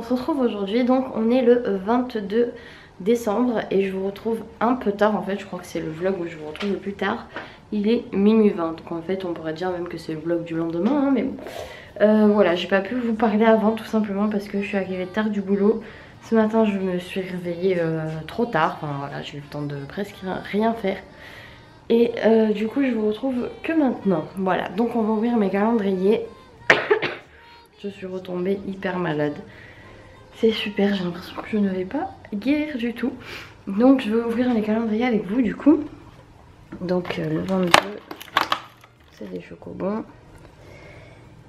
se retrouve aujourd'hui, donc on est le 22 décembre et je vous retrouve un peu tard en fait, je crois que c'est le vlog où je vous retrouve le plus tard. Il est minuit 20, donc en fait on pourrait dire même que c'est le vlog du lendemain, hein, mais bon. Voilà, j'ai pas pu vous parler avant tout simplement parce que je suis arrivée tard du boulot. Ce matin je me suis réveillée trop tard, enfin voilà, j'ai eu le temps de presque rien faire. Et du coup je vous retrouve que maintenant. Voilà, donc on va ouvrir mes calendriers. Je suis retombée hyper malade. C'est super, j'ai l'impression que je ne vais pas guérir du tout. Donc je vais ouvrir les calendriers avec vous du coup. Donc le 22, c'est des chocobons.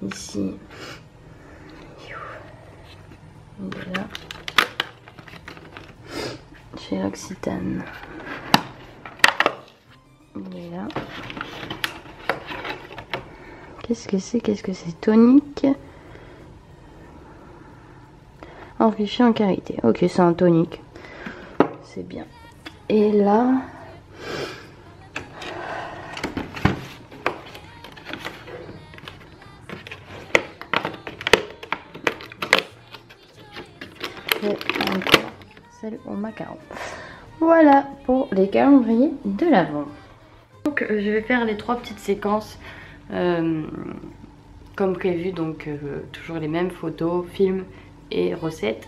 Ici, il est là. Chez L'Occitane, il est là. Qu'est-ce que c'est? Qu'est-ce que c'est? Tonique. Enrichi en karité. Ok, c'est un tonique. C'est bien. Et là... c'est encore celle au macaron. Voilà pour les calendriers de l'Avent. Donc je vais faire les 3 petites séquences comme prévu. Donc toujours les mêmes photos, films et recettes.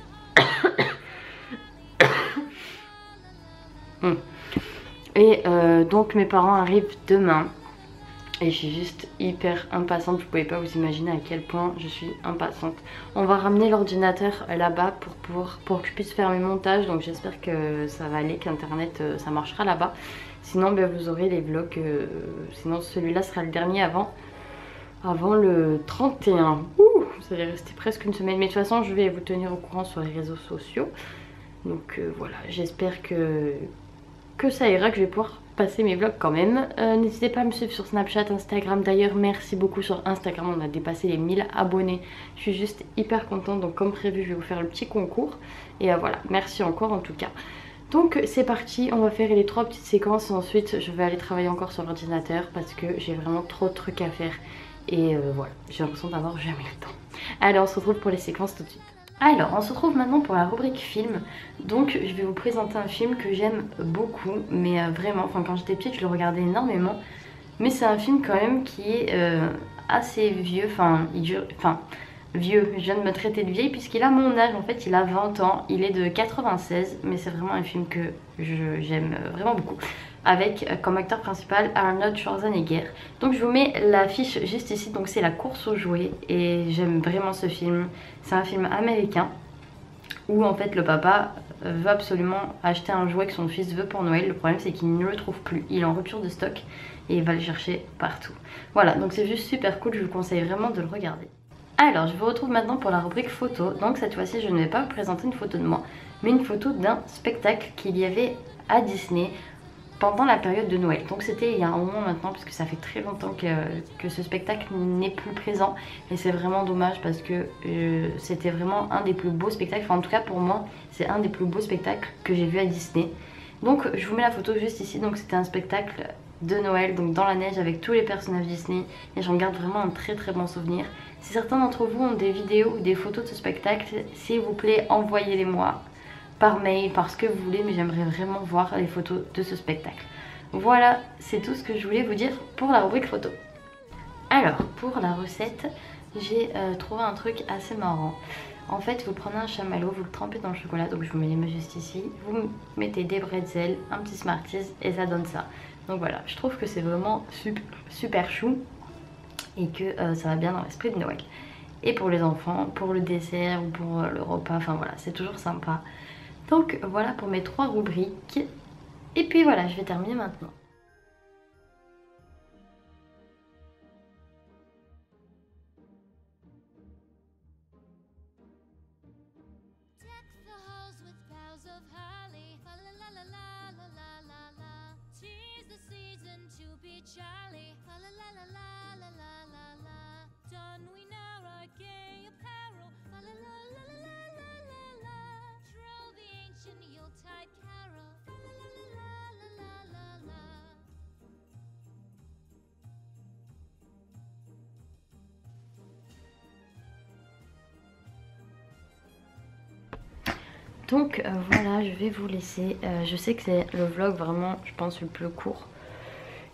Et donc mes parents arrivent demain et je suis juste hyper impatiente, vous pouvez pas vous imaginer à quel point je suis impatiente. On va ramener l'ordinateur là-bas pour que je puisse faire mes montages, donc j'espère que ça va aller, qu'internet ça marchera là-bas. Sinon ben, vous aurez les vlogs, sinon celui-là sera le dernier avant le 31. Ouh, ça va rester presque une semaine, mais de toute façon je vais vous tenir au courant sur les réseaux sociaux. Donc voilà, j'espère que ça ira, que je vais pouvoir passer mes vlogs quand même. N'hésitez pas à me suivre sur Snapchat, Instagram. D'ailleurs merci beaucoup sur Instagram, on a dépassé les 1000 abonnés. Je suis juste hyper contente, donc comme prévu je vais vous faire le petit concours. Et voilà, merci encore en tout cas. Donc c'est parti, on va faire les 3 petites séquences et ensuite je vais aller travailler encore sur l'ordinateur parce que j'ai vraiment trop de trucs à faire. Et voilà, j'ai l'impression d'avoir jamais le temps. Allez, on se retrouve pour les séquences tout de suite. Alors, on se retrouve maintenant pour la rubrique film. Donc, je vais vous présenter un film que j'aime beaucoup, mais vraiment, enfin quand j'étais petite, je le regardais énormément. Mais c'est un film quand même qui est assez vieux, vieux, je viens de me traiter de vieille puisqu'il a mon âge, en fait il a 20 ans, il est de 96, mais c'est vraiment un film que j'aime vraiment beaucoup. Avec comme acteur principal Arnold Schwarzenegger. Donc je vous mets l'affiche juste ici, donc c'est La course aux jouets et j'aime vraiment ce film. C'est un film américain où en fait le papa veut absolument acheter un jouet que son fils veut pour Noël. Le problème c'est qu'il ne le trouve plus, il est en rupture de stock et il va le chercher partout. Voilà, donc c'est juste super cool, je vous conseille vraiment de le regarder. Alors, je vous retrouve maintenant pour la rubrique photo. Donc cette fois-ci, je ne vais pas vous présenter une photo de moi, mais une photo d'un spectacle qu'il y avait à Disney pendant la période de Noël. Donc c'était il y a un moment maintenant, parce que ça fait très longtemps que ce spectacle n'est plus présent. Et c'est vraiment dommage parce que c'était vraiment un des plus beaux spectacles. Enfin en tout cas pour moi, c'est un des plus beaux spectacles que j'ai vu à Disney. Donc je vous mets la photo juste ici. Donc c'était un spectacle de Noël, donc dans la neige avec tous les personnages Disney. Et j'en garde vraiment un très très bon souvenir. Si certains d'entre vous ont des vidéos ou des photos de ce spectacle, s'il vous plaît, envoyez-les moi par mail, par ce que vous voulez, mais j'aimerais vraiment voir les photos de ce spectacle. Voilà, c'est tout ce que je voulais vous dire pour la rubrique photo. Alors, pour la recette, j'ai trouvé un truc assez marrant. En fait, vous prenez un chamallow, vous le trempez dans le chocolat, donc je vous mets les mains juste ici. Vous mettez des bretzels, un petit Smarties et ça donne ça. Donc voilà, je trouve que c'est vraiment super chou et que ça va bien dans l'esprit de Noël. Et pour les enfants, pour le dessert ou pour le repas, enfin voilà, c'est toujours sympa. Donc voilà pour mes 3 rubriques. Et puis voilà, je vais terminer maintenant. Donc voilà, je vais vous laisser. Je sais que c'est le vlog vraiment, je pense, le plus court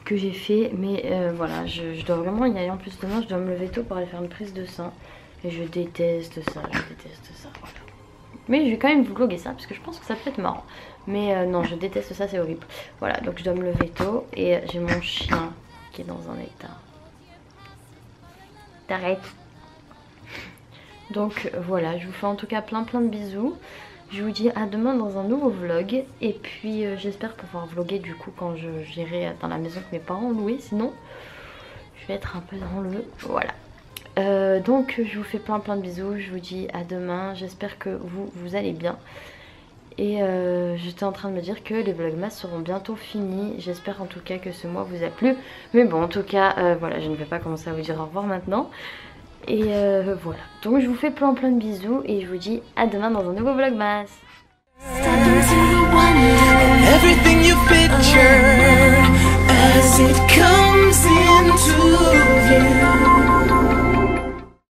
que j'ai fait. Mais voilà, je dois vraiment y aller en plus demain. Je dois me lever tôt pour aller faire une prise de sang. Et je déteste ça, voilà. Mais je vais quand même vous vlogger ça parce que je pense que ça peut être marrant. Mais non, je déteste ça, c'est horrible. Voilà, donc je dois me lever tôt. Et j'ai mon chien qui est dans un état. T'arrêtes. Donc voilà, je vous fais en tout cas plein de bisous. Je vous dis à demain dans un nouveau vlog. Et puis j'espère pouvoir vlogger du coup quand j'irai dans la maison que mes parents ont louée. Sinon je vais être un peu dans le... Voilà. Donc je vous fais plein de bisous. Je vous dis à demain. J'espère que vous allez bien. Et j'étais en train de me dire que les vlogmas seront bientôt finis. J'espère en tout cas que ce mois vous a plu. Mais bon, en tout cas, voilà, je ne vais pas commencer à vous dire au revoir maintenant. Et voilà, donc je vous fais plein de bisous et je vous dis à demain dans un nouveau vlogmas. Everything you pictured as it comes.